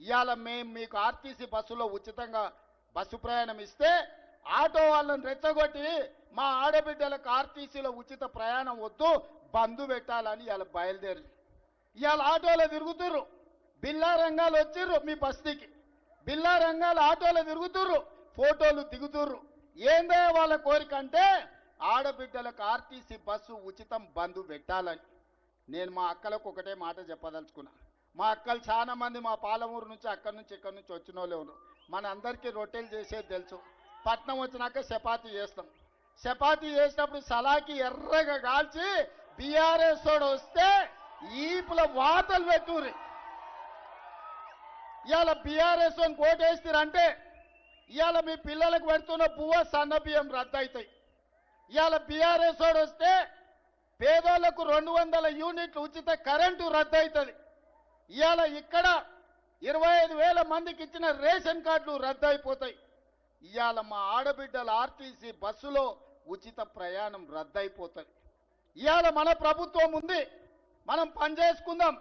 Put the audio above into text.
ఇవాళ మేము మీకు ఆర్టీసీ బస్సులో ఉచితంగా బస్సు ప్రయాణం ఇస్తే ఆటో వాళ్ళని రెచ్చగొట్టి మా ఆడబిడ్డలకు ఆర్టీసీలో ఉచిత ప్రయాణం వద్దు, బంధు పెట్టాలని ఇవాళ బయలుదేరి ఇవాళ ఆటోలో తిరుగుతుర్రు. బిల్లా రంగాలు వచ్చిర్రు మీ బస్తీకి, బిల్లా రంగాలు ఆటోలో తిరుగుతుర్రు, ఫోటోలు దిగుతుర్రు. ఏందో వాళ్ళ కోరిక అంటే ఆడబిడ్డలకు ఆర్టీసీ బస్సు ఉచితం బంధు పెట్టాలని. నేను మా అక్కలకు ఒకటే మాట చెప్పదలుచుకున్నా. మా అక్కలు చాలా మంది మా పాలమూరు నుంచి అక్కడి నుంచి ఇక్కడి నుంచి వచ్చిన వాళ్ళే ఉన్నారు. మన అందరికీ రొట్టెలు చేసేది తెలుసు. పట్నం వచ్చినాక చపాతీ చేస్తాం. చపాతీ చేసినప్పుడు సలాకి ఎర్రగా కాల్చి బీఆర్ఎస్ తోడు వస్తే ఈపుల వాతలు పెట్టుర్రి. ఇవాళ బీఆర్ఎస్ అని కోటేస్తారంటే ఇవాళ మీ పిల్లలకు పెడుతున్న బువ్వ సన్న బియ్యం రద్దు అవుతాయి. ఇవాళ బీఆర్ఎస్ తోడు వస్తే పేదోళ్లకు 200 యూనిట్లు ఉచిత కరెంటు రద్దు అవుతుంది. ఇవాళ ఇక్కడ 25,000 మందికి ఇచ్చిన రేషన్ కార్డులు రద్దు అయిపోతాయి. ఇవాళ మా ఆడబిడ్డల ఆర్టీసీ బస్సులో ఉచిత ప్రయాణం రద్దు అయిపోతుంది. ఇవాళ మన ప్రభుత్వం ఉంది, మనం పనిచేసుకుందాం.